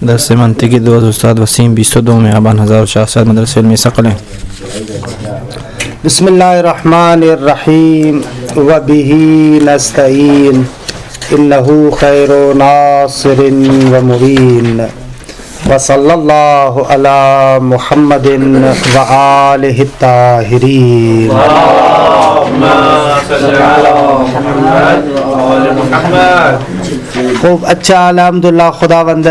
درس منطقی دوست استاد وسیم 22 میں آبان 1000 مدرسہ علمی ثقلیں. بسم اللہ الرحمن الرحیم وبہ نستعین انہ خیر ناصر ومعین وصلی اللہ علی محمد وآلہ الطاہرین. خوب اچھا، الحمدللہ. خداوند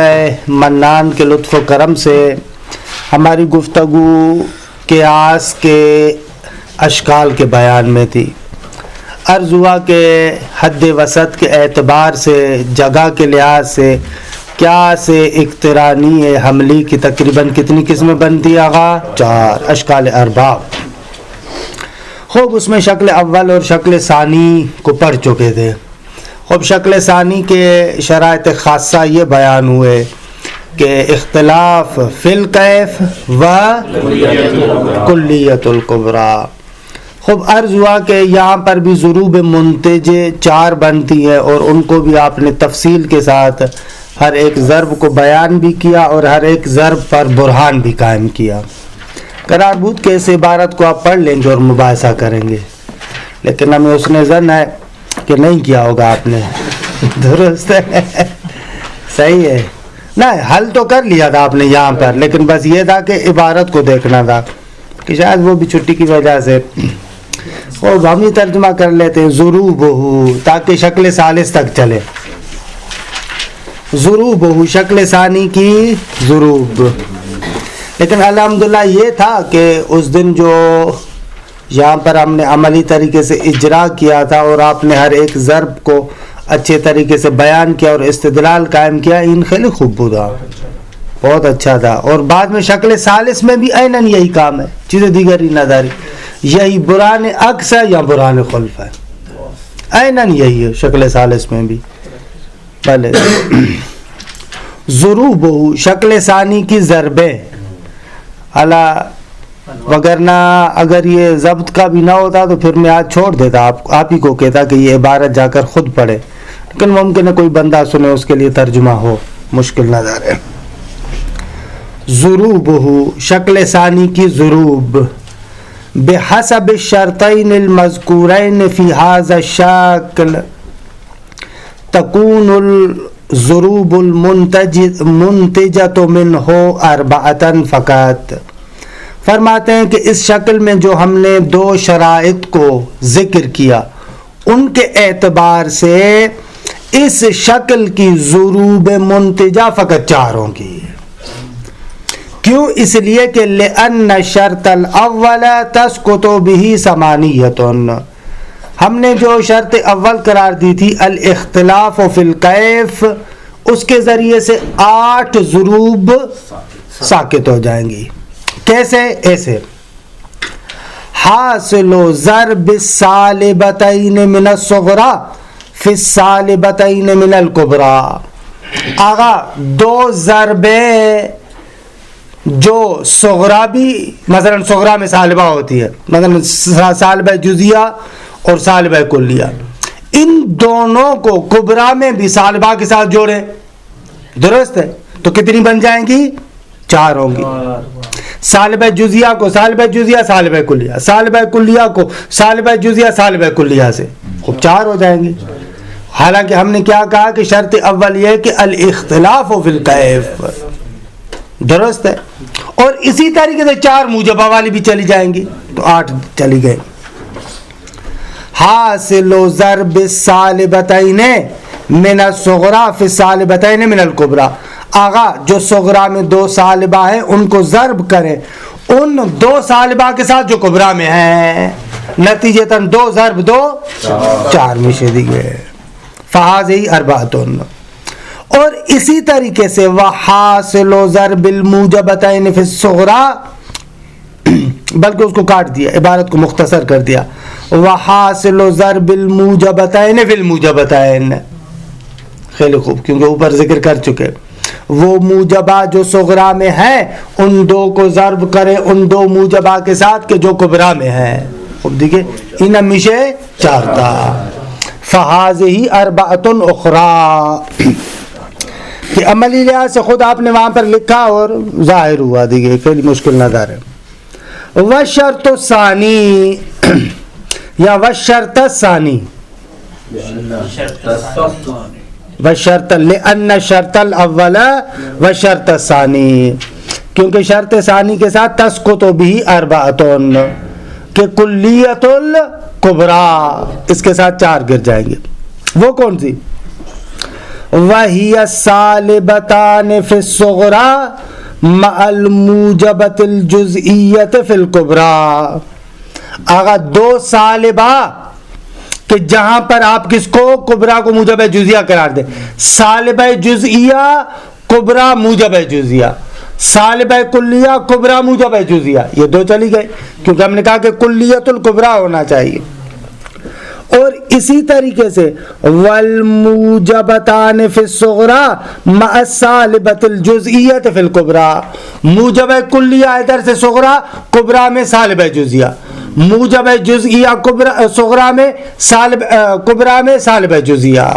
منان کے لطف و کرم سے ہماری گفتگو قیاس کے اشکال کے بیان میں تھی. عرض ہوا کہ حد وسط کے اعتبار سے، جگہ کے لحاظ سے قیاس اقترانی حملی کی تقریباً کتنی قسمیں بنتی ہیں آغا؟ 4 اشکال ارباب. خوب اس میں شکل اول اور شکل ثانی کو پڑھ چکے تھے. خوب شکل ثانی کے شرائط خاصہ یہ بیان ہوئے کہ اختلاف فی الکیف و کلیت الکبریٰ. خوب عرض ہوا کہ یہاں پر بھی ضروب منتجے 4 بنتی ہیں اور ان کو بھی آپ نے تفصیل کے ساتھ ہر ایک ضرب کو بیان بھی کیا اور ہر ایک ضرب پر برہان بھی قائم کیا. قرار بود کہ اس عبارت کو آپ پڑھ لیں گے اور مباحثہ کریں گے، لیکن ہمیں اس نے ظن ہے کہ نہیں کیا ہوگا آپ نے. درست ہے، صحیح ہے نا. حل تو کر لیا تھا آپ نے یہاں پر، لیکن بس یہ تھا کہ عبارت کو دیکھنا تھا کہ شاید وہ بھی چھٹی کی وجہ سے. اور ہم ہی ترجمہ کر لیتے ہیں ضروبہ تاکہ شکل ثالث تک چلے. ضروبہ شکل ثانی کی ضروب. لیکن الحمدللہ یہ تھا کہ اس دن جو یہاں پر ہم نے عملی طریقے سے اجرا کیا تھا اور آپ نے ہر ایک ضرب کو اچھے طریقے سے بیان کیا اور استدلال قائم کیا، ان خیلی خوب تھا، بہت اچھا تھا. اور بعد میں شکل ثالث میں بھی عیناً یہی کام ہے، چیزیں دیگر ہی نہ داری. یہی بران عکس ہے یا بران خلف ہے، عیناً یہی ہے شکل ثالث میں بھی. بھلے ضروبہ شکل ثانی کی ضربیں وگرنہ اگر یہ ضبط کا بھی نہ ہوتا تو پھر میں آج چھوڑ دیتا، آپ ہی کو کہتا کہ یہ عبارت جا کر خود پڑھے، لیکن ممکن ہے کوئی بندہ سنے اس کے لیے ترجمہ ہو، مشکل نظر ہے. ضروبہ شکل ثانی کی ضروب بحسب الشرطین المذکورین فی ھذا الشکل تکون الضروب المنتجۃ منہ 4 فقط. فرماتے ہیں کہ اس شکل میں جو ہم نے 2 شرائط کو ذکر کیا، ان کے اعتبار سے اس شکل کی ضروب منتجہ فقط 4 ہوں گی. کیوں؟ اس لیے کہ لأن شرط الاول تسقط به 8. ہم نے جو شرط اول قرار دی تھی الاختلاف فی الکیف، اس کے ذریعے سے 8 ضروب ساقط ہو جائیں گی. کیسے؟ ایسے حاصل ضرب السالبتین من الصغریٰ فی السالبتین من الکبریٰ. آغا 2 ضربیں جو صغریٰ بھی، مثلا صغریٰ میں سالبہ ہوتی ہے، مثلا سالبہ جزیہ اور سالبہ کلیہ، ان دونوں کو کبریٰ میں بھی سالبہ کے ساتھ جوڑیں. درست ہے؟ تو کتنی بن جائیں گی؟ 4 ہوں گی. سالبہ جزیہ کو سالبہ جزیہ سالبہ کلیہ، سالبہ کلیہ کو سالبہ جزیہ سالبہ کلیہ سے خوب 4 ہو جائیں گی. حالانکہ ہم نے کیا کہا کہ شرط اول یہ ہے کہ الاختلاف فی الکیف. درست ہے؟ اور اسی طریقے سے 4 موجبہ والی بھی چلی جائیں گی تو 8 چلی گئے. حاصل ضرب السالبتین من الصغریٰ فی السالبتین من الکبریٰ. آغا جو صغریٰ میں 2 سالبہ ہیں ان کو ضرب کریں ان 2 سالبہ کے ساتھ جو کبریٰ میں ہیں، نتیجتاً 2 ضرب 2 4 میں سے دیئے. فہذہ 4. اور اسی طریقے سے وحاصل ضرب الموجبتین فی الصغریٰ، بلکہ اس کو کاٹ دیا، عبارت کو مختصر کر دیا، وحاصل ضرب الموجبتین فی الموجبتین. خیلی خوب، کیونکہ اوپر ذکر کر چکے. وہ موجبہ جو صغریٰ میں ہیں ان 2 کو ضرب کرے ان 2 موجبہ کے ساتھ کہ جو کبریٰ میں ہیں. خوب دیکھیں، ان ہمیشہ 4 تھا. فہذہ 4 اخریٰ. کہ عملی لحاظ سے خود آپ نے وہاں پر لکھا اور ظاہر ہوا، دیکھیے پھر مشکل نظر ہے. وشرط ثانی یا وشرط ثانی، وشرط لأن شرط الاول وشرط ثانی، کیونکہ شرط ثانی کے ساتھ تسقط بھی اربعۃ کہ کلیت الکبریٰ، اس کے ساتھ 4 گر جائیں گے. وہ کون سی؟ وَهِيَ السَّالِبَتَانِ فِي الصُّغْرَى مَعَ الْمُوجَبَةِ الْجُزْئِيَّةِ فِي الْكُبْرَى. آگا 2 سالبہ کہ جہاں پر آپ کس کو کبرا کو موجب جزیہ قرار دیں، سالبہ جزئیہ کبرا موجب جزیہ، سالبہ کلیہ کبرا موجب جزیہ، یہ 2 چلی گئے کیونکہ ہم نے کہا کہ کلیت الکبرا ہونا چاہیے. اور اسی طریقے سے والموجبتان فی الصغرى مع السالبۃ الجزئیۃ فی الکبریٰ، موجب کلیہ ادھر سے صغرا، کبرا میں سالبہ جزیہ، موجب جزئیہ صغرا میں کبرا میں سالبہ جزیہ.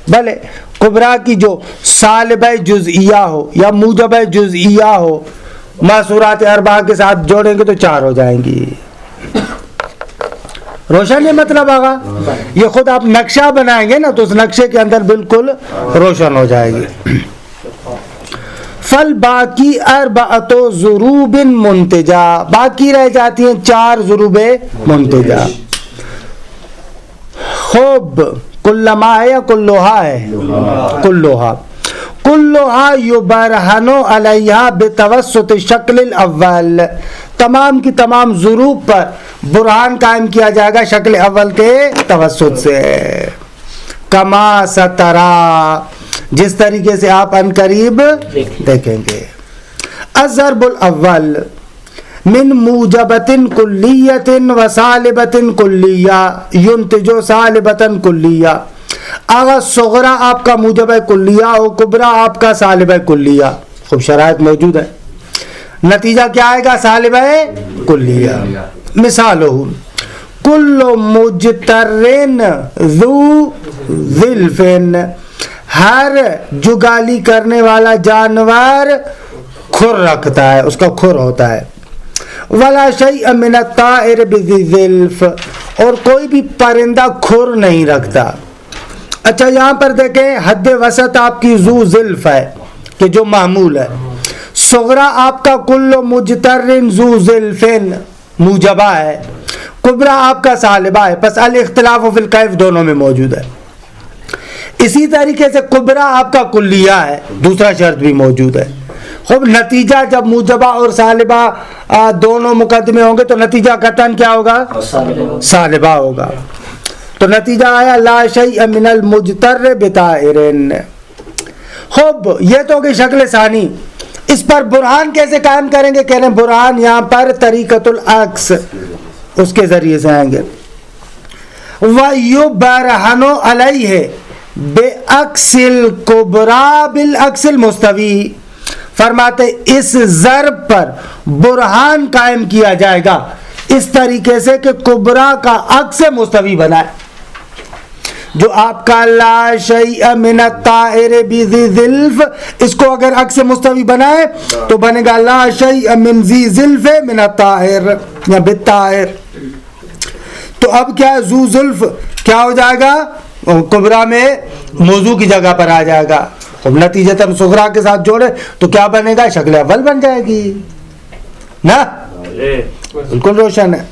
بھلے کبرا کی جو سالبہ جزئیہ ہو یا موجب جزئیہ ہو، محصورات اربعہ کے ساتھ جوڑیں گے تو 4 ہو جائیں گی. روشن یہ مطلب آگا، یہ خود آپ نقشہ بنائیں گے نا تو اس نقشے کے اندر بالکل روشن ہو جائے گی. فالباقی اربعۃ ضروب منتجہ، باقی رہ جاتی ہیں 4 ضروب منتجہ. خوب کلما ہے یا کلوہا ہے؟ کلوہا. کلوہا یبرہن علیہا بتوسط شکل الاول، تمام کی تمام ضروب پر برہان قائم کیا جائے گا شکل اول کے توسط سے. کما سترا، جس طریقے سے آپ ان قریب دیکھیں گے. الضرب الاول من موجبۃ کلیۃ و سالبۃ کلیہ ینتج سالبۃ کلیہ. آغا صغرا آپ کا موجب کلیہ اور کبرا آپ کا سالبہ کلیہ، خوب شرائط موجود ہے. نتیجہ کیا آئے گا؟ سالبہ کلیہ. مثالہ کل مجترن ذو ظلف، ہر جگالی کرنے والا جانور کھر رکھتا ہے، اس کا کھر ہوتا ہے. ولا شیء من الطائر بذی ظلف، اور کوئی بھی پرندہ کھر نہیں رکھتا. اچھا یہاں پر دیکھیں حد وسط آپ کی ذو ظلف ہے کہ جو معمول ہے، صغرا آپ کا کل مجترن ذو ظلفن موجبہ ہے، کبرا آپ کا سالبہ ہے. پس الاختلاف فی الکیف دونوں میں موجود ہے. اسی طریقے سے کبرا آپ کا کلیہ ہے، دوسرا شرط بھی موجود ہے. خوب نتیجہ جب موجبہ اور سالبہ دونوں مقدمے ہوں گے تو نتیجہ قطعاً کیا ہوگا؟ سالبہ ہوگا. تو نتیجہ آیا لا شیء من المجتر بطائر. خوب یہ تو ہوگی شکل ثانی. اس پر برہان کیسے قائم کریں گے؟ کہہ رہے ہیں برہان یہاں پر طریقۃ العکس اس کے ذریعے سے آئیں گے. وَيُبَرْهَنُ عَلَيْهِ بِعَكْسِ الْكُبْرَى بِالْعَكْسِ الْمُسْتَوِي، فرماتے اس ضرب پر برہان قائم کیا جائے گا اس طریقے سے کہ کبرا کا عکس مستوی بنا ہے. جو آپ کا لا شیء من الطائر بذی ظلف، اس کو اگر عکس مستوی بنائے تو بنے گا لا شیء من ذی ظلف من الطائر یا بالطائر. تو اب کیا ہے؟ ذو ظلف کیا ہو جائے گا؟ کبرا میں موضوع کی جگہ پر آ جائے گا. اب نتیجہ ہم صغرا کے ساتھ جوڑے تو کیا بنے گا؟ شکل اول بن جائے گی نا. بالکل روشن ہے.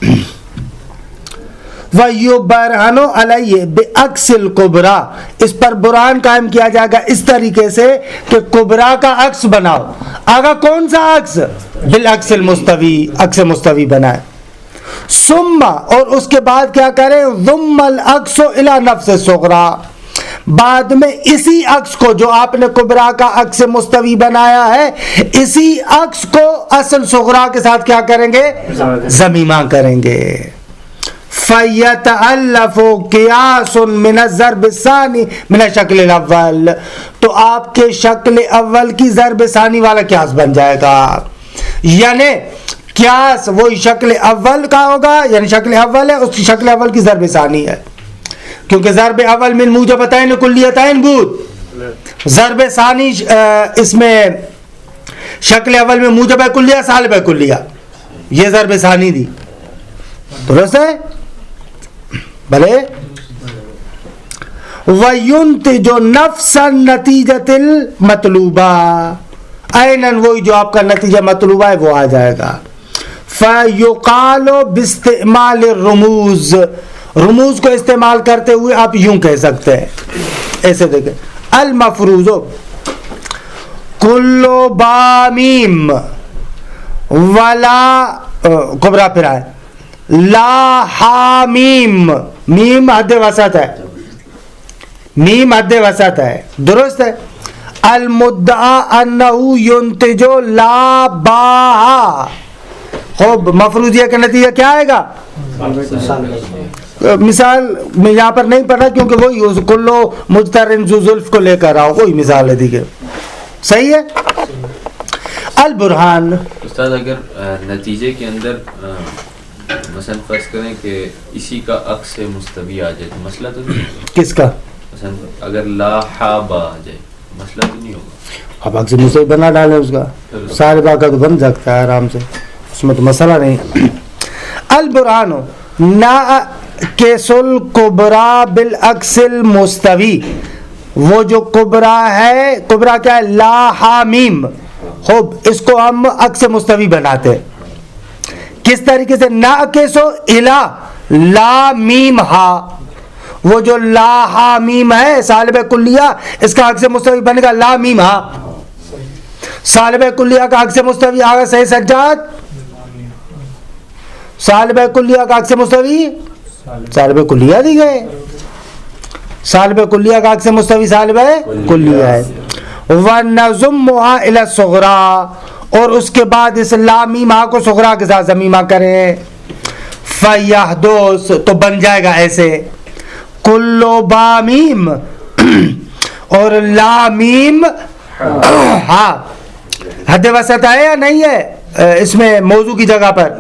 وَيُبَرْهَنُ عَلَيْهِ بِعَكْسِ الْكُبْرَى، اس پر برہان قائم کیا جائے گا اس طریقے سے کہ کبرا کا عکس بناؤ. آگا کون سا عکس؟ بالعکس المستوی، عکس مستوی بنائے. ثم، اور اس کے بعد کیا کریں؟ ضم العکس الى نفس الصغرى، بعد میں اسی عکس کو جو آپ نے کبرا کا عکس مستوی بنایا ہے اسی عکس کو اصل صغرا کے ساتھ کیا کریں گے؟ ضمیمہ کریں گے. فَيَتَأَلَّفُ قِيَاسٌ مِنَ الضَّرْبِ الثَّانِي مِنَ الشَّكْلِ الْأَوَّلِ، تو آپ کے شکل اول کی ضرب ثانی والا قیاس بن جائے گا. یعنی قیاس وہی شکل اول کا ہوگا، یعنی شکل اول ہے اس کی شکل اول کی ضرب ثانی ہے، کیونکہ ضرب اول من موجبتین کلیتین بود. ضرب ثانی اس میں شکل اول میں موجب کلیہ سالب کلیہ، یہ ضرب ثانی دی، درست ہے بھلے. وَيُنْتِجُ نَفْسَ النَّتِيجَةِ الْمَطْلُوبَةِ، عیناً وہی جو آپ کا نتیجہ مطلوبہ ہے وہ آ جائے گا. فَيُقَالُ بِاسْتِعْمَالِ الرُّمُوز، رموز کو استعمال کرتے ہوئے آپ یوں کہہ سکتے ہیں، ایسے دیکھیں. المفروض کل بامیم ولا کبرا پھر آئے لا حامیم، میم حد وسط ہے، میم حد وسط ہے، درست ہے. المدعا انہو ینتجو لا با، خوب مفروضیہ کا نتیجہ کیا آئے گا؟ مثال میں یہاں پر نہیں پڑھا کیونکہ وہی کلو مجترن ذو زلف کو لے کر آؤ، کوئی مثال ہے دیکھیں، صحیح ہے. البرہان، استاد اگر نتیجے کے اندر مثلا فرض کریں کہ اسی کا عکس مستوی آ جائے تو مسئلہ تو نہیں ہوگا؟ کس کا؟ مثلا اگر لا حابا آ جائے مسئلہ تو نہیں ہوگا؟ اب عکس مستوی بنا ڈالیں اس کا، سارے باقی تو بن سکتا ہے آرام سے، اس میں تو مسئلہ نہیں. البرہان ناقص الکبریٰ بالعکس المستوی، وہ جو کبرا ہے، کبرا کیا ہے؟ لا حامیم، خوب اس کو ہم عکس مستوی بناتے ہیں. کس طریقے سے؟ ناقص الا لا میم ہا، وہ جو لا ہا میم ہے سالب کلیہ، اس کا عکس مستوی بنے گا لا میم ہا. سالب کلیہ کا عکس مستوی آگا صحیح سجاد، سالب کلیہ کا عکس مستوی سالب کلیہ دی گئے، سالب کلیہ کا عکس مستوی سالب کلیہ ہے. وَنَضُمُّهَا إِلَى الصُّغْرَى، اور اس کے بعد اس لامیم ہا کو صغرا کے ساتھ ضمیمہ کریں. فَيَحْدُث، تو بن جائے گا ایسے کلو بامیم اور لامیم ہاں حد وسط ہے یا نہیں ہے اس میں موضوع کی جگہ پر،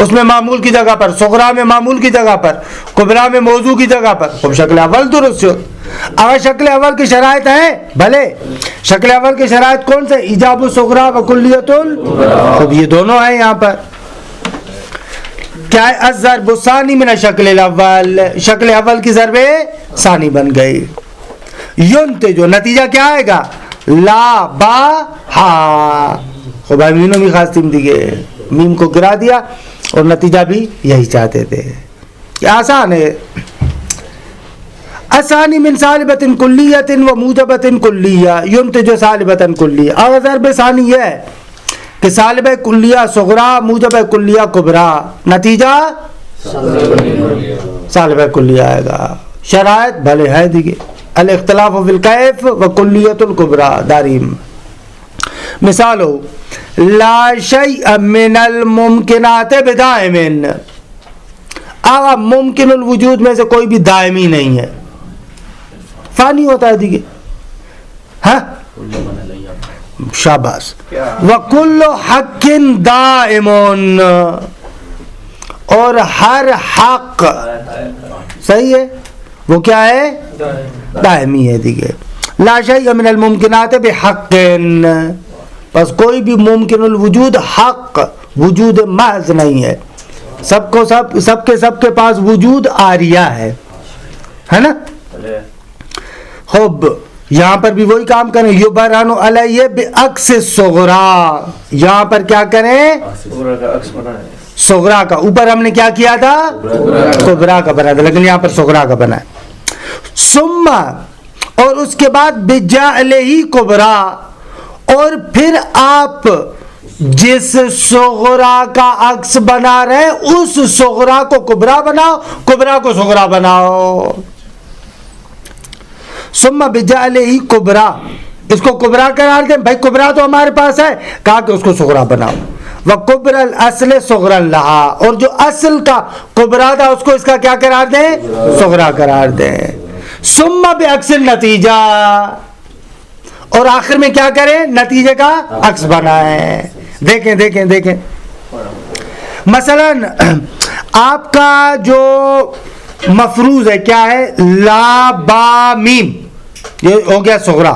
اس میں معمول کی جگہ پر، صغرا میں معمول کی جگہ پر، کبرا میں موضوع کی جگہ پر. خب شکل اول درست ہو. اگر شکل اول کی شرائط ہیں بھلے، شکل اول کی شرائط کون سے؟ ایجاب الصغرا و کلیت خب یہ دونوں ہیں یہاں پر. کیا ہے؟ الضرب الثانی من شکل الاول، شکل اول کی ضرب ثانی بن گئی. ینتج، نتیجہ کیا آئے گا؟ لا با ہا. خب مینوں بھی خاص تیم دیگے، میم کو گرا دیا اور نتیجہ بھی یہی چاہتے تھے. کیا آسان ہے. الثانی من صالبۃ کلیۃ و موجبۃ کلیہ ینتج صالبۃ کلیہ. اور ضرب ثانی یہ ہے کہ صالب کلیہ صغرا، موجب کلیہ کبرا، نتیجہ صالب کلیہ آئے گا. شرائط بھلے ہے دیگے، الاختلاف فی الکیف و کلیۃ الکبریٰ داریم. مثال ہو لا شیء من الممکنات بدائم، ممکن الوجود میں سے کوئی بھی دائمی نہیں ہے، فانی ہوتا ہے دیگے. ہاں شاباش. وَكُلُّ حَقٍ دَائِمٌ، اور ہر حق صحیح ہے وہ کیا ہے؟ دائمی ہے دیگے. لا شیء من الممکنات بحق، بس کوئی بھی ممکن الوجود حق وجود محض نہیں ہے، سب کو سب کے پاس وجود عاریہ ہے نا. خب یہاں پر بھی وہی کام کریں. یبرہن علیہ بعکس الصغرا، یہاں پر کیا کریں؟ صغرا کا، اوپر ہم نے کیا کیا تھا؟ کبرا کا بنا تھا، لیکن یہاں پر صغرا کا بنا ہے. ثم، اور اس کے بعد بجعلہ کبرا، اور پھر آپ جس صغرا کا عکس بنا رہے اس صغرا کو کبرا بناؤ، کبرا کو صغرا بناؤ. ثم بجعلہ کبرا، اس کو کبرا قرار دیں. بھائی کبرا تو ہمارے پاس ہے، کہا کہ اس کو صغرا بناؤ. وَقُبْرَ الْأَصْلِ صُغْرًا لَهَا، اور جو اصل کا کبرا تھا اس کو اس کا کیا قرار دیں؟ صغرا قرار دیں. ثم بعکس النتیجہ، اور آخر میں کیا کریں؟ نتیجے کا عکس بنائیں. دیکھیں مثلا آپ کا جو مفروض ہے کیا ہے؟ لا با میم، یہ ہو گیا صغرا.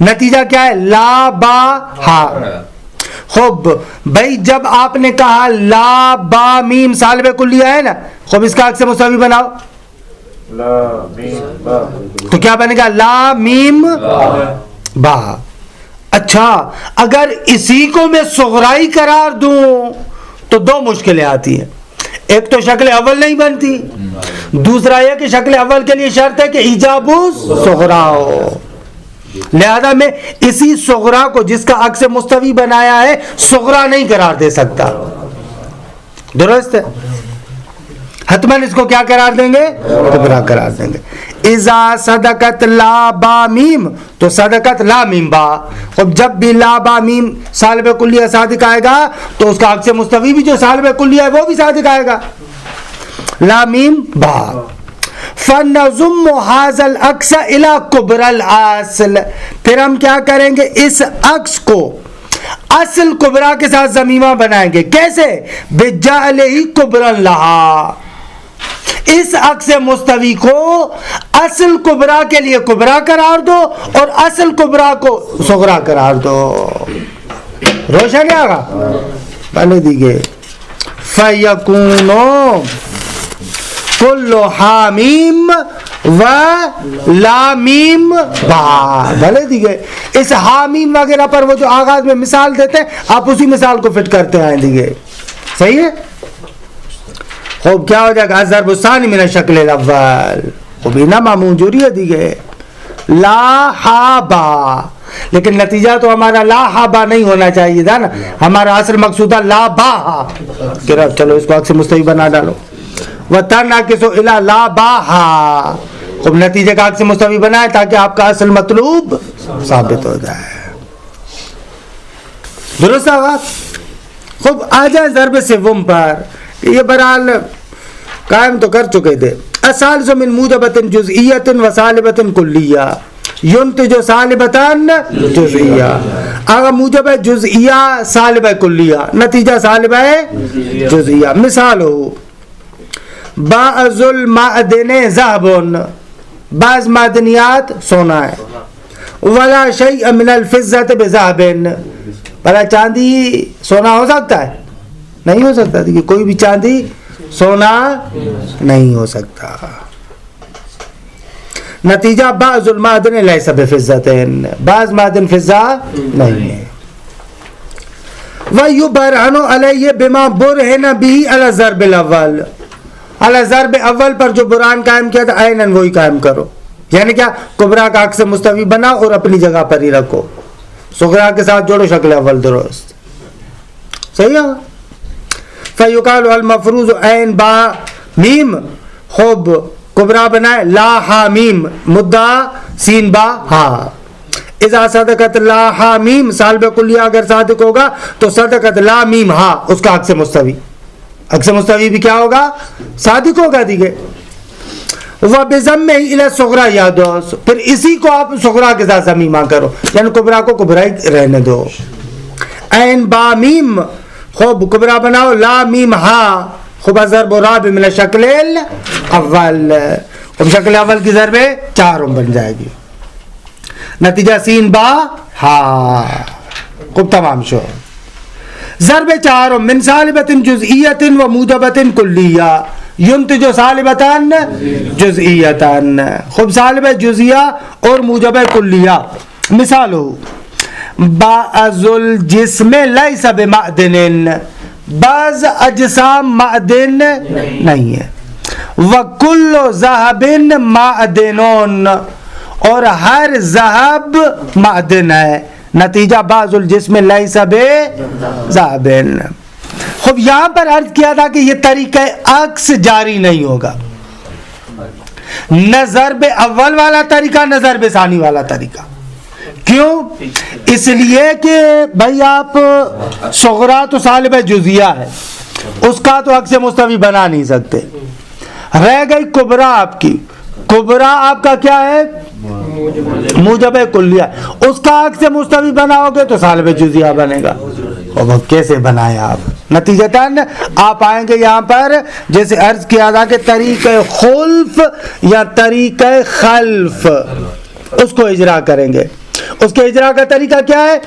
نتیجہ کیا ہے؟ لا با ہا. خوب بھائی جب آپ نے کہا لا با میم سالب کلیہ ہے نا، خوب اس کا عکس مساوی بناؤ. لا میم با، تو کیا بنے گا؟ لا میم با. اچھا اگر اسی کو میں صغرائی قرار دوں تو دو مشکلیں آتی ہیں. ایک تو شکل اول نہیں بنتی، دوسرا یہ کہ شکل اول کے لیے شرط ہے کہ ایجاب صغرا ہو. لہذا میں اسی صغرا کو جس کا عکس مستوی بنایا ہے صغرا نہیں قرار دے سکتا. درست ہے؟ حتماً اس کو کیا قرار دیں گے؟ کبرا قرار دیں گے. اذا صدقت لا با میم تو صدقت لا میم با. خب جب بھی لا با میم سالب کلیہ صادق آئے گا تو اس کا عکس مستوی بھی جو سالب کلیہ ہے وہ بھی صادق آئے گا. لا میم با. فنضم هذا العکس الى کبر الاصل، پھر ہم کیا کریں گے؟ اس عکس کو اصل کبرا کے ساتھ ضمیمہ بنائیں گے. کیسے؟ بجعلہ کبرا لہا، اس عکس مستوی کو اصل کبرا کے لیے کبرا قرار دو اور اصل کبرا کو صغرا قرار دو. روشن ہے آگا؟ پہلے دیگے فَيَكُونُ کل حامیم و لامیم با. بھلے دیگے اس حامیم وغیرہ پر وہ جو آغاز میں مثال دیتے ہیں آپ اسی مثال کو فٹ کرتے آئیں دیگے. صحیح ہے؟ خوب کیا ہو جائے گا؟ ضرب الثانی من الشکل الاول. خوب نا معمون جوری ہے دیگے لا حابا، لیکن نتیجہ تو ہمارا لا حابا نہیں ہونا چاہیے تھا نا، ہمارا اصل مقصودہ لا با. چلو اس کو عکس مستوی بنا ڈالو. وَتَنَاقِصُ إِلَى لَا بَاهَا، خوب نتیجے کا عکس مستوی بنائے تاکہ آپ کا اصل مطلوب ثابت ہو جائے. درست آغاز. خوب آ جائیں ضرب سوم پر. یہ برحال قائم تو کر چکے تھے. الثالث من موجبۃ جزئیۃ و سالبۃ کلیہ ينتج سالبۃ جزئیہ. اگر موجب ہے جزئیہ سالب کلیہ، نتیجہ سالب ہے جزئیہ. مثال ہو بعض المعدن ذهب، بعض معدنیات سونا ہے. ولا شیء من الفضة بذهب، بھلا چاندی سونا ہو سکتا ہے؟ نہیں ہو سکتا. دیکھیے کوئی بھی چاندی سونا نہیں ہو سکتا. نتیجہ بعض المعدن لیس بفضة، بعض معدن فضہ نہیں ہے. وَيُبْرَهَنُ عَلَيْهِ بِمَا بُرْهِنَ بِهِ عَلَى الضَّرْبِ الْأَوَّلِ، علی ضرب اول پر جو برہان قائم کیا تھا عیناً وہی قائم کرو. یعنی کیا؟ کبرا کا عکس مستوی بنا اور اپنی جگہ پر ہی رکھو، صغرا کے ساتھ جوڑو شکل اول. درست؟ صحیح ہے. فیقال المفروض عین با میم، خوب کبرا بنائے لا ہا میم مدعا سین با ہا. اذا صدقت لا ہا میم سالب کلیہ اگر صادق ہوگا تو صدقت لا میم ہا، اس کا عکس مستوی، عکس مستوی بھی کیا ہوگا؟ صادق ہوگا. دیگے وَبِضَمِّهِ إِلَى الصُّغْرَى يَدُوس، پھر اسی کو آپ صغرا کے ساتھ ضمیمہ کرو، یعنی کبرا کو کبرا ہی رہنے دو. عین با میم، خوب کبرا بناؤ لا میم ہا. خوب ضرب رابع من الشکل الاول، اب شکل اول کی ضرب 4 بن جائے گی. نتیجہ سین با ہا. خوب تمام شو. ضرب 4 من سالبۃ جزئیۃ و موجبۃ کلیہ ينتج سالبۃ جزئیۃ. خوب سالب جزئیہ اور موجب کلیہ. مثال ہو بعض الجسم لیس بمعدن، بعض اجسام معدن نہیں ہے. وکل ذہب معدن، اور ہر ذہب معدن ہے. نتیجہ بعض الجسم لیس بذہب. خوب یہاں پر عرض کیا تھا کہ یہ طریقہ عکس جاری نہیں ہوگا، نہ ضرب اول والا طریقہ نہ ضرب ثانی والا طریقہ. کیوں؟ اس لیے کہ بھائی آپ صغرا تو سالب جزیہ ہے، اس کا تو عکس مستوی بنا نہیں سکتے. رہ گئی کبرا آپ کی. کبرا آپ کا کیا ہے؟ موجب کلیہ. اس کا عکس مستوی بناؤ گے تو سالب جزیہ بنے گا. اب کیسے بنائے آپ؟ نتیجتاً آپ آئیں گے یہاں پر جیسے عرض کیا تھا کہ طریقہ خلف یا طریقہ خلف اس کو اجرا کریں گے. اس کے اجرا کا طریقہ کیا ہے؟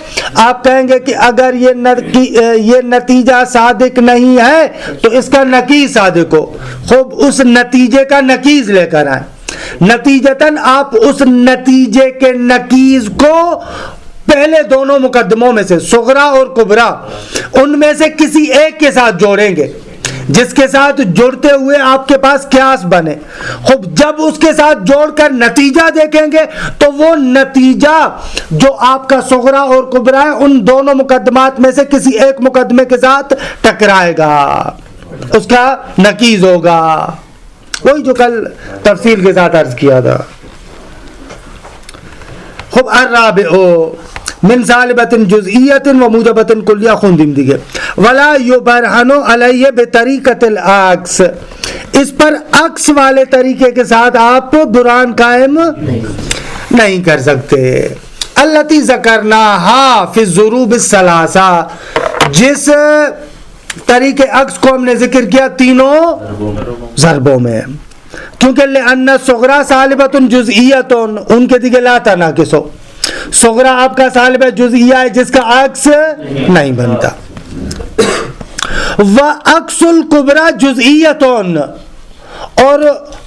آپ کہیں گے کہ اگر یہ نتیجہ صادق نہیں ہے تو اس کا نقیض صادق ہو. خوب اس نتیجے کا نقیض لے کر آئیں. نتیجتاً آپ اس نتیجے کے نقیض کو پہلے دونوں مقدموں میں سے صغرا اور کبرا ان میں سے کسی ایک کے ساتھ جوڑیں گے جس کے ساتھ جڑتے ہوئے آپ کے پاس قیاس بنے. خوب جب اس کے ساتھ جوڑ کر نتیجہ دیکھیں گے تو وہ نتیجہ جو آپ کا صغرا اور کبرا ہے ان دونوں مقدمات میں سے کسی ایک مقدمے کے ساتھ ٹکرائے گا, اس کا نقیض ہوگا. وہی جو کل تفصیل کے ساتھ عرض کیا تھا. خوب الرابع من سالبۃ جزئیۃ و موجبۃ کلیہ خوندیم دیگه ولا یبرهن علیہ بطریقۃ العکس, اس پر عکس والے طریقے کے ساتھ آپ برہان قائم نہیں کر سکتے. التی ذکرناها فی الضروب الثلاثہ, جس طریقے عکس کو ہم نے ذکر کیا تینوں ضربوں میں, کیونکہ لأن الصغرى سالبۃ جزئیۃ, ان کے دیگه لا تناقص, صغرا آپ کا سالب جزئیہ ہے جس کا عکس نہیں بنتا. وعکس الکبرى جزئیۃ, اور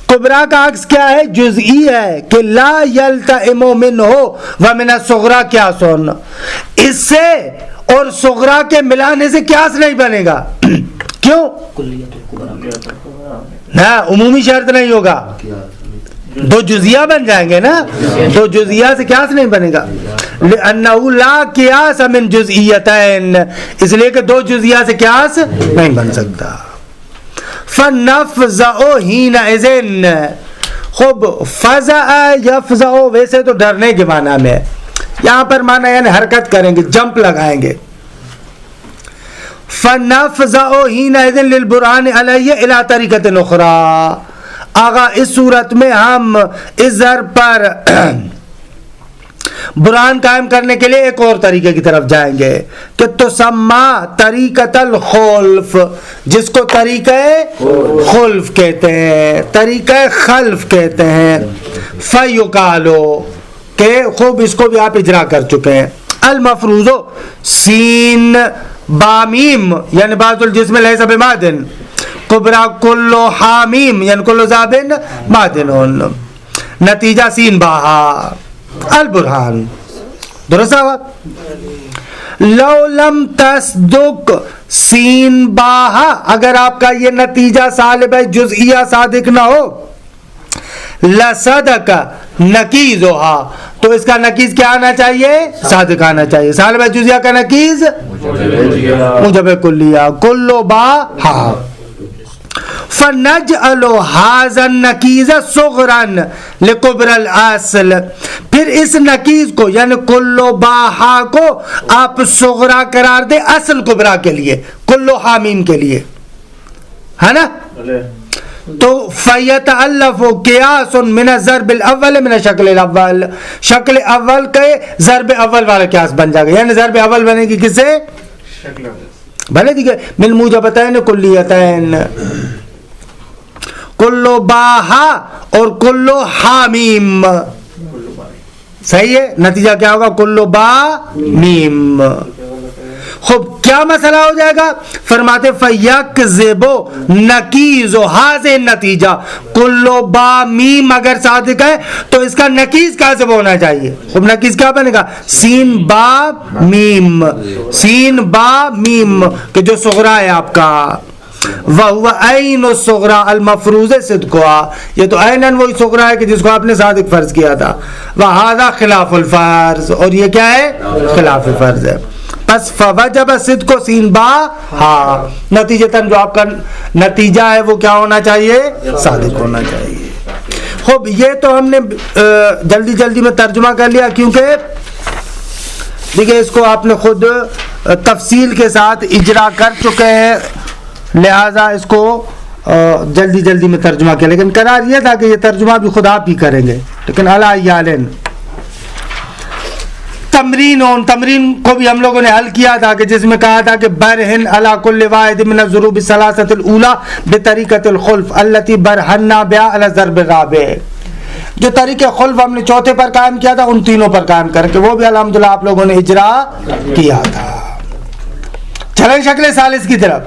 کبرا کا عکس کیا ہے؟ جزئی ہے کہ لا یلتئم منہ ومن الصغرى قیاس, اس سے اور صغرا کے ملانے سے قیاس نہیں بنے گا. کیوں؟ نہ عمومی شرط نہیں ہوگا, دو جزیہ بن جائیں گے نا, دو جزیہ سے قیاس نہیں بنے گا. لأنه لا قیاس من جزئیتین, اس لیے کہ دو جزیہ سے قیاس نہیں بن سکتا. فنفزع حینئذ, خوب فزع یفزع ویسے تو ڈرنے کے معنی میں, یہاں پر معنی یعنی حرکت کریں گے, جمپ لگائیں گے. فنفزع حینئذ للبرہان علیہ الی طریقۃ اخری, آغا اس صورت میں ہم اس ضرب پر برہان قائم کرنے کے لیے ایک اور طریقے کی طرف جائیں گے کہ تسمى طریقۃ الخلف, جس کو طریقہ خلف کہتے ہیں, طریقہ خلف کہتے ہیں. فیقالو, کہ خوب اس کو بھی آپ اجرا کر چکے ہیں. المفروض سین بامیم یعنی بعض الجسم لیس بمادن, کبرا کلو حامیم یعنی کلو زابن مادنون, نتیجہ سین باہا. البرہان درست ہوا. لو لم تصدق سین باہا, اگر آپ کا یہ نتیجہ سالب جزئیہ صادق نہ ہو, لصدق نقیضھا, تو اس کا نقیض کیا آنا چاہیے؟ صادق آنا چاہیے. سالب جزئیہ کا نقیض موجب کلیہ کلو باہا. فنجعل هذا النقیض صغرا لکبر الاصل, پھر اس نقیض کو یعنی کلو باہا کو آپ صغرا قرار دے اصل کبرا کے لیے, کلو حامیم کے لیے, ہے نا. تو فیتألف قیاس من الضرب الاول من شکل الاول, شکل اول کے ضرب اول والا قیاس بن جائے گا, یعنی ضرب اول بنے گی کس سے؟ بھلے دیکھیں من موجبتین کلیتین, کلو باہا اور کلو حامیم, صحیح ہے. نتیجہ کیا ہوگا؟ کلو با میم. خوب کیا مسئلہ ہو جائے گا؟ فرماتے فیکذب نقیض حاضر نتیجہ, کلو با میم اگر صادق ہے تو اس کا نقیض کاذب ہونا چاہیے. خوب نقیض کیا بنے گا؟ سین با میم, سین با میم کہ جو صغرا ہے آپ کا. وَهُوَ عَيْنُ الصُّغْرَى الْمَفْرُوضِ صِدْقُهَا, یہ تو عیناً وہی صغرا ہے کہ جس کو آپ نے صادق فرض کیا تھا. وَهَذَا خِلَافُ الْفَرْض, اور یہ کیا ہے؟ خلاف فرض ہے. پس فوجب صدق سین با ہاں, نتیجتاً جو آپ کا نتیجہ ہے وہ کیا ہونا چاہیے؟ صادق ہونا چاہیے. خوب یہ تو ہم نے جلدی جلدی میں ترجمہ کر لیا, کیونکہ دیکھیں اس کو آپ نے خود تفصیل کے ساتھ اجرا کر چکے ہیں, لہذا اس کو جلدی جلدی میں ترجمہ کیا. لیکن قرار یہ تھا کہ یہ ترجمہ بھی خود آپ ہی کریں گے, لیکن علی یالن تمرین کو بھی ہم لوگوں نے حل کیا تھا کہ جس میں کہا تھا کہ برہن علی کل واحد من الضروب الثلاثه الاولى بطریقۃ الخلف التي برہنا بها علی الضرب الرابع. جو طریقہ خلف ہم نے چوتھے پر قائم کیا تھا ان تینوں پر قائم کر کے وہ بھی الحمدللہ آپ لوگوں نے اجرا کیا تھا. چلیں شکل ثالث کی طرف.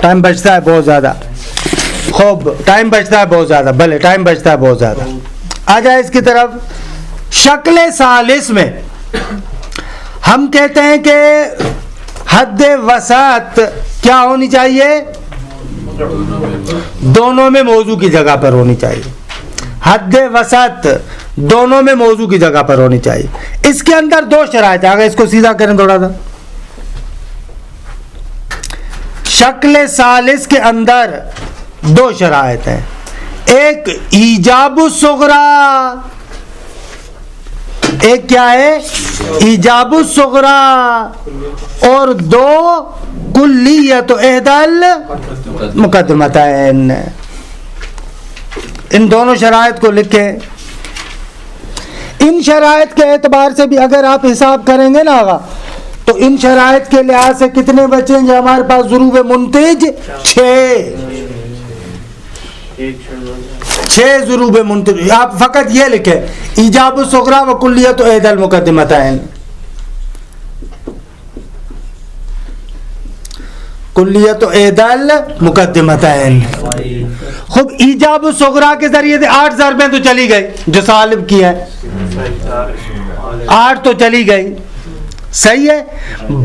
ٹائم بچتا ہے بہت زیادہ. خوب ٹائم بچتا ہے بہت زیادہ. بھلے ٹائم بچتا ہے بہت زیادہ. آ جائے اس کی طرف. شکل ثالث میں ہم کہتے ہیں کہ حد وسط کیا ہونی چاہیے؟ دونوں میں موضوع کی جگہ پر ہونی چاہیے. حد وسط دونوں میں موضوع کی جگہ پر ہونی چاہیے. اس کے اندر دو شرائط ہیں. اگر اس کو سیدھا کریں تھوڑا سا. شکل ثالث کے اندر دو شرائط ہیں. ایک ایجاب الصغریٰ. ایک کیا ہے؟ ایجاب الصغریٰ. اور دو کلیت احدى المقدمتین. ان دونوں شرائط کو لکھیں. ان شرائط کے اعتبار سے بھی اگر آپ حساب کریں گے نا آگا تو ان شرائط کے لحاظ سے کتنے بچیں گے ہمارے پاس؟ ضروب منتج 6 ضروب منتج. آپ فقط یہ لکھیں ایجاب الصغریٰ و کلیت احدى المقدمتین. کلیت احدى المقدمتین. خوب ایجاب الصغریٰ کے ذریعے سے 8 ضربیں تو چلی گئی جو سالب کی ہیں. 8 تو چلی گئی. صحیح ہے.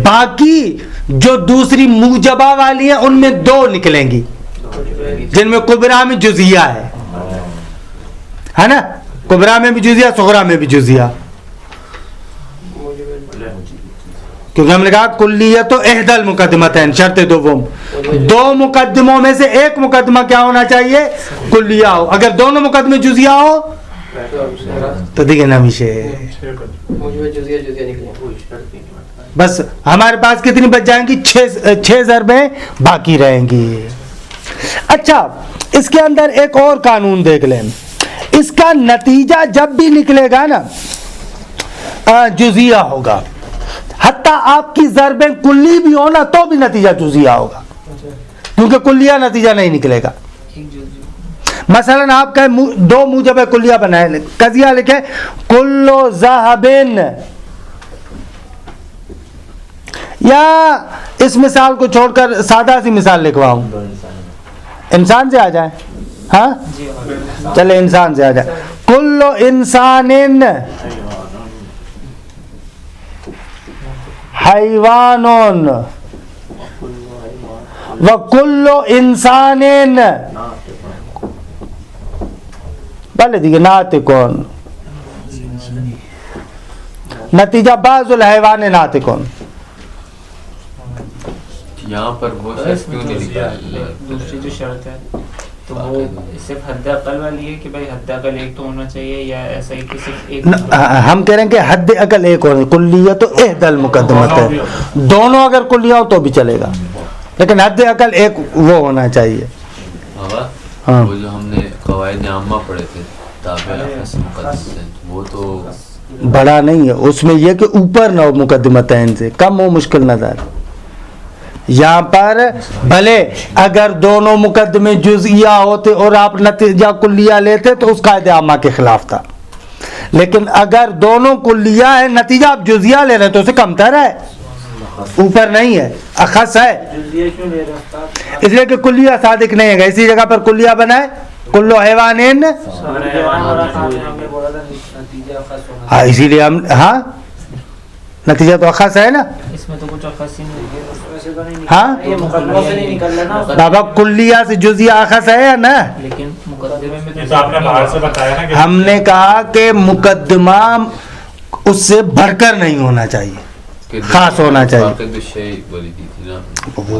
باقی جو دوسری موجبہ والی ہیں ان میں 2 نکلیں گی جن میں کبریٰ میں جزیہ ہے نا. کبریٰ میں بھی جزیہ, صغریٰ میں بھی جزیہ. کیونکہ ہم نے کہا کلیت احدى المقدمتین شرط دوم. 2 مقدموں میں سے ایک مقدمہ کیا ہونا چاہیے؟ کلیہ ہو. اگر دونوں مقدمے جزیہ ہو تو دیکھیں نمیشے بس ہمارے پاس کتنی بچ جائیں گی؟ 6 ضربیں باقی رہیں گی. اچھا اس کے اندر ایک اور قانون دیکھ لیں. اس کا نتیجہ جب بھی نکلے گا نا جزیہ ہوگا. حتیٰ آپ کی ضربیں کلی بھی ہو نا تو بھی نتیجہ جزیہ ہوگا کیونکہ کلیہ نتیجہ نہیں نکلے گا. مثلا آپ کا 2 موجب کلیہ بنائے. قضیہ لکھے کل ذهب, یا اس مثال کو چھوڑ کر سادہ سی مثال لکھواؤں. انسان سے آ جائیں. ہاں چلے انسان سے آ جائیں. کل انسان حیوان وکل انسان بھلے دیکھیے ناطقون. نتیجہ بعض الحیوان ناطقون. یہاں پر وہ شرط کیوں نہیں لکھا ہے؟ دوسری جو شرط ہے تو وہ صرف حد اقل والی ہے کہ بھائی حد اقل 1 تو ہونا چاہیے, یا ایسا ہی کہ صرف 1؟ ہم کہہ رہے ہیں کہ حد اقل 1 ہونا. کلیت احدى المقدمتین دونوں اگر کلیہ ہو تو بھی چلے گا لیکن حد اقل 1 وہ ہونا چاہیے. ہاں وہ جو ہم نے قواعد عامہ پڑھے تھے تابع اخص مقدمتین وہ تو بڑا نہیں ہے. اس میں یہ کہ اوپر نہ ہو مقدمتین سے کم ہو مشکل نظر. یہاں پر بھلے اگر دونوں مقدمے جزئیہ ہوتے اور آپ نتیجہ کلیہ لیتے تو اس قاعدہ عامہ کے خلاف تھا, لیکن اگر دونوں کلیہ ہے نتیجہ آپ جزئیہ لے رہے تو اسے کم تر ہے, اوپر نہیں ہے, اخص ہے. اس لیے کہ کلیہ صادق نہیں ہے. اسی جگہ پر کلیہ بنائے کلو حیوانین. ہاں اسی لیے ہم ہاں نتیجہ تو اخص ہے نا. اس میں تو کچھ اخص ہی نہیں ہے. ہاں بابا کلیہ سے جزیہ اخص ہے یا نا. لیکن مقدمے میں تو آپ نے باہر سے بتایا نا کہ ہم نے کہا کہ مقدمہ اس سے بڑھ کر نہیں ہونا چاہیے, خاص ہونا چاہیے.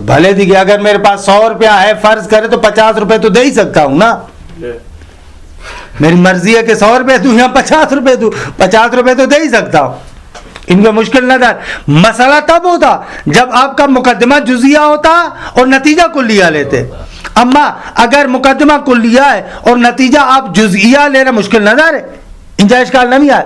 بھلے دیکھیے اگر میرے پاس 100 روپیہ ہے فرض کرے تو 50 روپے تو دے ہی سکتا ہوں نا. میری مرضی ہے کہ 100 روپے دوں یا 50 روپے دوں, 50 روپے تو دے ہی سکتا ہوں. ان میں مشکل نہ تھا. مسئلہ تب ہوتا جب آپ کا مقدمہ جزیہ ہوتا اور نتیجہ کلیہ لیتے. اما اگر مقدمہ کلیہ ہے اور نتیجہ آپ جزئیہ لے رہے مشکل نہ ہے. انجا اشکال نہیں آئے.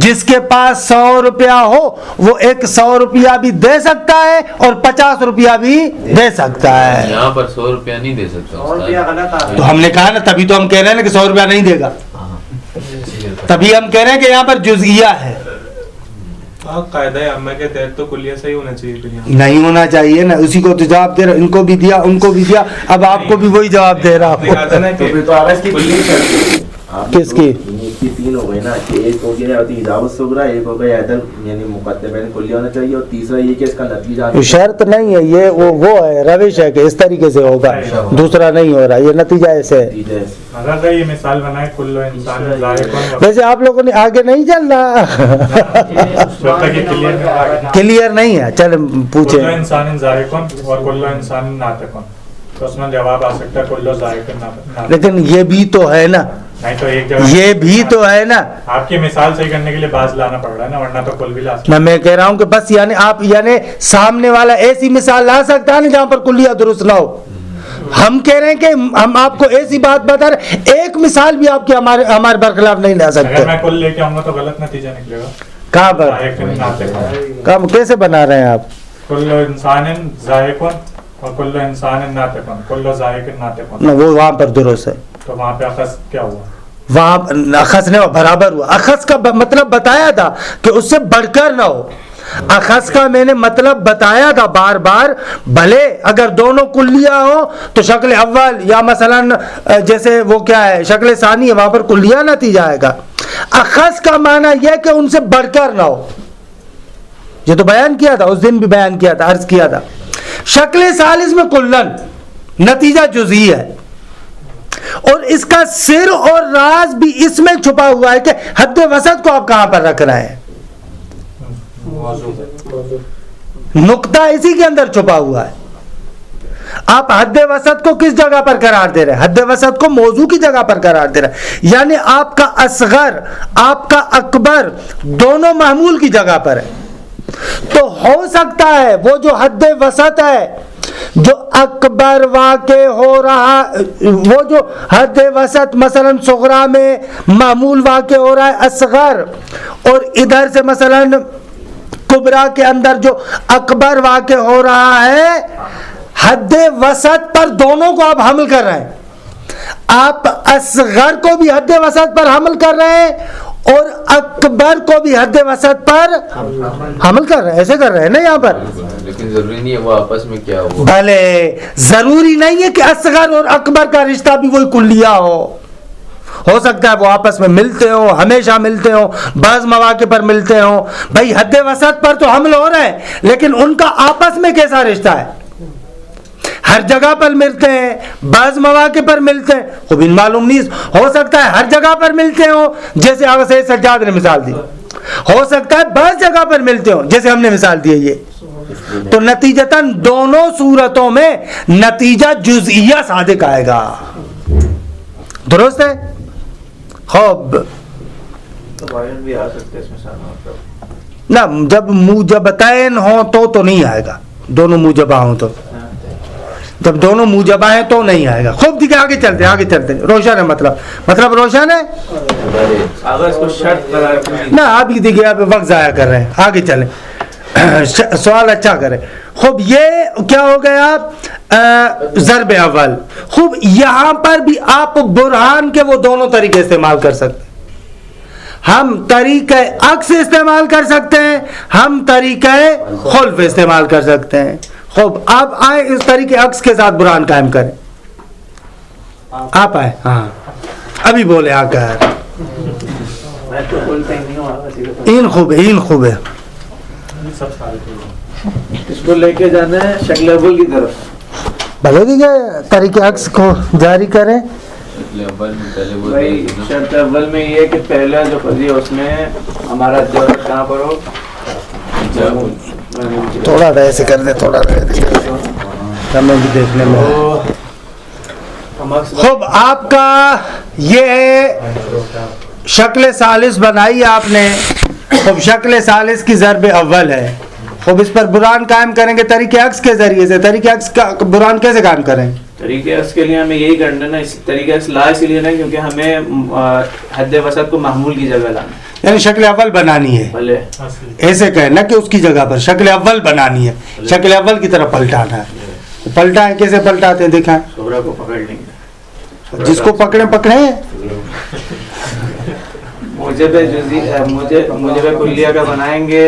جس کے پاس 100 روپیہ ہو وہ ایک 100 روپیہ بھی دے سکتا ہے اور 50 روپیہ بھی دے سکتا ہے. یہاں پر 100 روپیہ نہیں دے سکتا استاد. تو ہم نے کہا نا, تبھی تو ہم کہہ رہے ہیں نا کہ 100 روپیہ نہیں دے گا, تبھی ہم کہہ رہے ہیں کہ یہاں پر جزئیہ ہے. قاعدہ عامہ کے تحت تو کلیہ صحیح ہونا چاہیے, نہیں ہونا چاہیے نا, اسی کو تو جواب دے رہا, ان کو بھی دیا ان کو بھی دیا, اب آپ کو بھی وہی جواب دے رہا ہوں. کس کی تین ہو گئے نا, ایک ہو گیا ایجاب الصغریٰ, ایک ہو گیا عدل یعنی مقدمین کلیہ ہونا چاہیے, اور تیسرا یہ کہ اس کا نتیجہ شرط نہیں ہے, یہ وہ ہے روش ہے کہ اس طریقے سے ہوگا, دوسرا نہیں ہو رہا, یہ نتیجہ ایسے ہے. یہ مثال بنائے کل انسان ذائق, ویسے آپ لوگوں نے آگے نہیں چلنا, کلیئر نہیں ہے. چل پوچھیں, کل انسان ذائق اور کل انسان ناطق, تو اس میں جواب آ سکتا ہے کل ذائق ناطق. لیکن یہ بھی تو ہے نا, نہیں تو ایک جگہ یہ بھی تو ہے نا, آپ کی مثال صحیح کرنے کے لیے باز لانا پڑ رہا ہے نا, ورنہ تو کل بھی لا سکتا. میں کہہ رہا ہوں کہ بس یعنی آپ یعنی سامنے والا ایسی مثال لا سکتا ہے نا جہاں پر کلیہ درست نہ ہو. ہم کہہ رہے ہیں کہ ہم آپ کو ایسی بات بتا رہے, ایک مثال بھی آپ کی ہمارے برخلاف نہیں لا سکتے. اگر میں کل لے کے آؤں گا تو غلط نتیجہ نکلے گا. کہاں پر کام کیسے بنا رہے ہیں آپ؟ کل انسان ذائق اور کل انسان ناطق, کل ذائق ناطق, وہ وہاں پر درست ہے. تو وہاں پہ اخذ کیا ہوا؟ وہاں اخذ نے برابر ہوا. اخذ کا مطلب بتایا تھا کہ اس سے بڑھ کر نہ ہو. اخذ کا میں نے مطلب بتایا تھا بار بار, بھلے اگر دونوں کلیہ ہو تو شکل اول یا مثلا جیسے وہ کیا ہے شکل ثانی ہے, وہاں پر کلیہ نتیجہ آئے گا. اخذ کا معنی یہ کہ ان سے بڑھ کر نہ ہو. یہ تو بیان کیا تھا, اس دن بھی بیان کیا تھا, عرض کیا تھا. شکل ثالث میں کلن نتیجہ جزئی ہے, اور اس کا سر اور راز بھی اس میں چھپا ہوا ہے کہ حد وسط کو آپ کہاں پر رکھ رہے ہیں. نقطہ اسی کے اندر چھپا ہوا ہے. آپ حد وسط کو کس جگہ پر قرار دے رہے ہیں؟ حد وسط کو موضوع کی جگہ پر قرار دے رہے ہیں, یعنی آپ کا اصغر آپ کا اکبر دونوں محمول کی جگہ پر ہے. تو ہو سکتا ہے وہ جو حد وسط ہے, جو اکبر واقع ہو رہا, وہ جو حد وسط مثلا صغرا میں معمول واقع ہو رہا ہے اصغر, اور ادھر سے مثلا کبرا کے اندر جو اکبر واقع ہو رہا ہے, حد وسط پر دونوں کو آپ حمل کر رہے ہیں. آپ اصغر کو بھی حد وسط پر حمل کر رہے ہیں اور اکبر کو بھی حد وسط پر حمل کر رہے ہیں. ایسے کر رہے ہیں نا یہاں پر. لیکن ضروری نہیں ہے وہ آپس میں کیا ہو. بھلے ضروری نہیں ہے کہ اصغر اور اکبر کا رشتہ بھی وہی کلیہ ہو سکتا ہے وہ آپس میں ملتے ہوں, ہمیشہ ملتے ہوں, بعض مواقع پر ملتے ہوں. بھائی حد وسط پر تو حمل ہو رہے ہیں, لیکن ان کا آپس میں کیسا رشتہ ہے؟ ہر جگہ پر ملتے ہیں, بعض مواقع پر ملتے ہیں, خوب ان معلوم نہیں. ہو سکتا ہے ہر جگہ پر ملتے ہوں جیسے آگے سے سجاد نے مثال دی, ہو سکتا ہے بعض جگہ پر ملتے ہوں جیسے ہم نے مثال دی ہے یہ. تو نتیجتاً دونوں صورتوں میں نتیجہ جزئیہ صادق آئے گا. درست ہے؟ خوب بھی آ سکتے اس میں نہ, جب موجبتین ہوں تو نہیں آئے گا. دونوں موجبہ ہوں تو, جب دونوں موجبہ ہیں تو نہیں آئے گا. خوب ٹھیک ہے, آگے چلتے ہیں. روشن ہے مطلب روشن ہے. اگر اس کو شرط نہ آپ یہ دیکھیے, آپ وقت ضائع کر رہے ہیں, آگے چلیں. سوال اچھا کریں. خوب یہ کیا ہو گیا ضرب اول. خوب یہاں پر بھی آپ برہان کے وہ دونوں طریقے استعمال کر سکتے ہیں. ہم طریقہ عکس استعمال کر سکتے ہیں, ہم طریقہ خلف استعمال کر سکتے ہیں. خوب آپ آئیں اس طریقے عکس کے ساتھ برہان قائم کریں. آپ آئے, ہاں ابھی بولے آ کر. این خوب ہے. اس کو لے کے جانا ہے شکل اول کی طرف. بھلے دیکھے طریقے عکس کو جاری کریں. بھائی شرط اول میں یہ کہ پہلا جو قضیہ اس میں ہمارا جواب کہاں پر ہو. تھوڑا سا ایسے کر دیں, تھوڑا ہمیں بھی دیکھنے میں. خوب آپ کا یہ ہے شکل ثالث بنائی آپ نے. خوب شکل ثالث کی ضرب اول ہے. خوب اس پر برہان قائم کریں گے طریقے عکس کے ذریعے سے. طریقے عکس کا برہان کیسے قائم کریں؟ طریقے عکس کے لیے ہمیں یہی کرنا نا, اس طریقے عکس لا اس لیے نا کیونکہ ہمیں حد وسط کو محمول کی جگہ لانا. یعنی شکل اول بنانی ہے, بھلے ایسے کہنا کہ اس کی جگہ پر شکل اول بنانی ہے, شکل اول کی طرف پلٹانا ہے. پلٹائیں, کیسے پلٹاتے ہیں دکھائیں, صغرا کو پکڑ لیں گے, جس کو پکڑیں پکڑیں. موجب کلیہ کا بنائیں گے.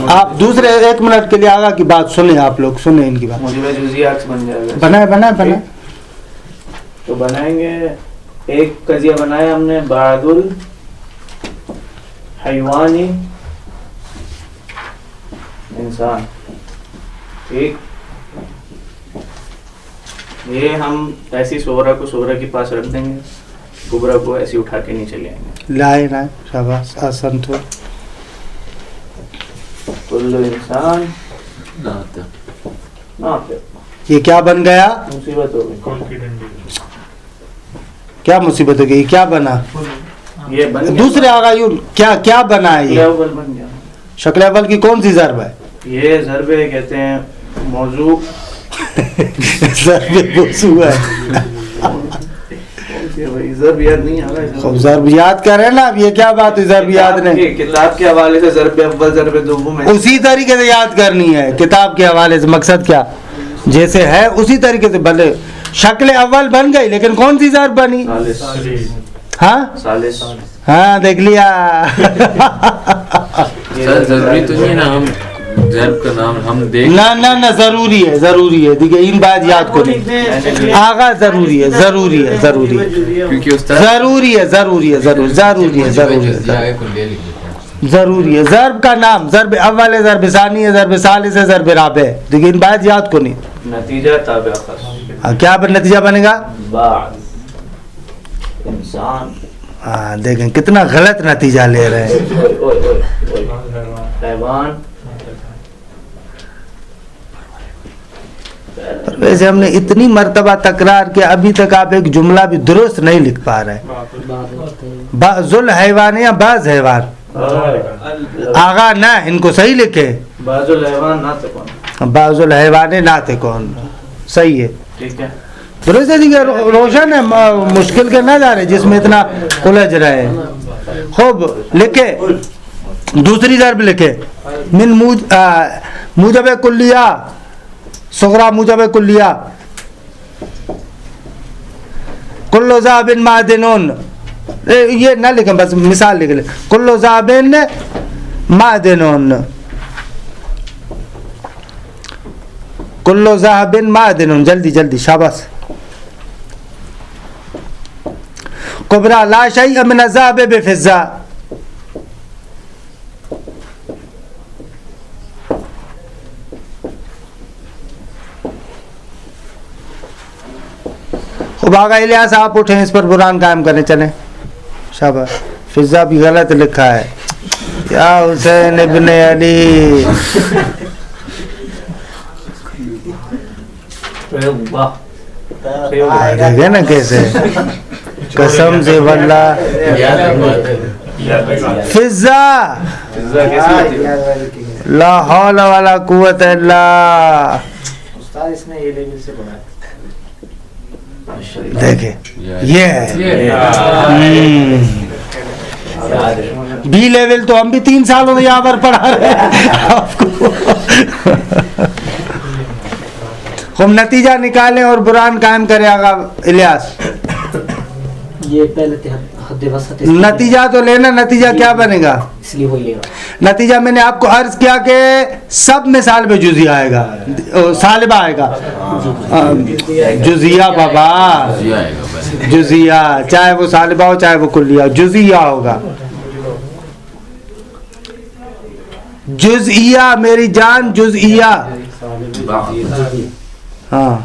آپ دوسرے 1 منٹ کے لیے آگا کی بات سنیں, آپ لوگ سنیں ان کی بات. موجب جزئی عکس بن جائے گا. بنائیں. تو بنائیں گے, ایک قضیہ بنایا ہم نے, بعد الحیوانی انسان. ٹھیک, یہ ہم ایسی صغرا کو صغرا کے پاس رکھ دیں گے, کبرا کو ایسی اٹھا کے نیچے لے آئیں گے. لائے شاباش, آسان تو. کل انسان یہ کیا بن گیا, مصیبت ہو گئی. کون کی ڈنڈی کیا مصیبت ہو گئی, کیا بنا, یہ بن گیا. دوسرے آگا یوں کیا بنا ہے, شکل یہ اول بن گیا. شکل اول کی کون سی ضرب ہے, یہ ضرب کہتے ہیں موضوع. ضرب موضوع ہے. ضرب یاد نہیں آ رہا. خوب ضرب یاد کریں نا, اب یہ کیا بات ہے ضرب یاد نہیں, کتاب کے حوالے سے ضرب اول ضرب دوم ہے. اسی طریقے سے یاد کرنی ہے کتاب کے حوالے سے. مقصد کیا, جیسے ہے اسی طریقے سے. بھلے شکل اول بن گئی لیکن کون سی ضرب بنی, ہاں ثالث. ہاں دیکھ لیا. سر ضروری تو نہیں نا ہم ضرب کا نام ہم دیکھ, نہ ضروری ہے دیکھیے ان بات یاد کو نہیں آغا, ضروری ہے کیونکہ استاد ضروری ہے. ضرب کا نام ضرب اول ہے, ضرب ثانی ہے, ضرب ثالث ہے, ضرب رابع ہے. دیکھیے ان بات یاد کو نہیں. نتیجہ تابع خاص. کیا پر نتیجہ بنے گا, بعد انسان. ہاں دیکھیں کتنا غلط نتیجہ لے رہے ہیں. حیوان. ویسے ہم نے اتنی مرتبہ تکرار کیا, ابھی تک آپ ایک جملہ بھی درست نہیں لکھ پا رہے. بعض الحیوان یا بعض حیوان, آغا نہ, ان کو صحیح لکھے. بعض الحیوان ناطقون. بعض الحیوان ناطقون, صحیح ہے, ٹھیک ہے. درست ہے. دیکھیے روشن ہے, مشکل کے نہ جا رہے جس میں اتنا الجھ رہے. خوب لکھے, دوسری ضرب لکھے. من موجب کلیہ صغرا موجب کلیہ, کل ذاب معدنون. یہ نہ لکھیں, بس مثال لکھ لیں. کل ذاب معدنون, کل ذاب معدنون. جلدی شاباش. کبرا لا شیء من الذهب بفضة. خب آگا الیاس آپ اٹھیں, اس پر برہان قائم کریں, چلیں. شاباش. فضہ بھی غلط لکھا ہے. یا حسین ابن علی. دیکھیں نا کیسے, قسم سے واللہ. فضہ لا حول ولا قوت الا. استاد اس نے یہ لیول سے بنایا. دیکھیں یہ ہے بی لیول, تو ہم بھی 3 سالوں میں یہاں پر پڑھا رہے ہیں آپ کو. ہم نتیجہ نکالیں اور برہان قائم کریں. آگا الیاس, یہ پہلے حد وسط نتیجہ تو لینا. نتیجہ کیا بنے گا, اس لیے وہی لے رہا. نتیجہ میں نے آپ کو عرض کیا کہ سب میں سالب جزیہ آئے گا, سالبہ آئے گا. جزیہ بابا, جزیہ, چاہے وہ سالبہ ہو چاہے وہ کلیہ, جزیہ ہوگا. جزئیہ میری جان, جزئیہ. ہاں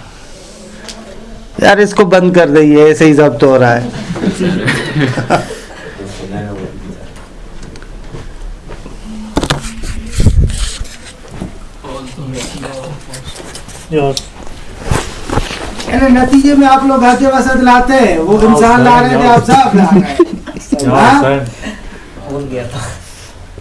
یار اس کو بند کر دئیے, ایسے ہی ضبط ہو رہا ہے. نتیجے میں آپ لوگ حد وسط لاتے ہیں, وہ انسان لا رہے تھے, آپ صاحب لا رہے ہیں. حسین بھول گیا تھا.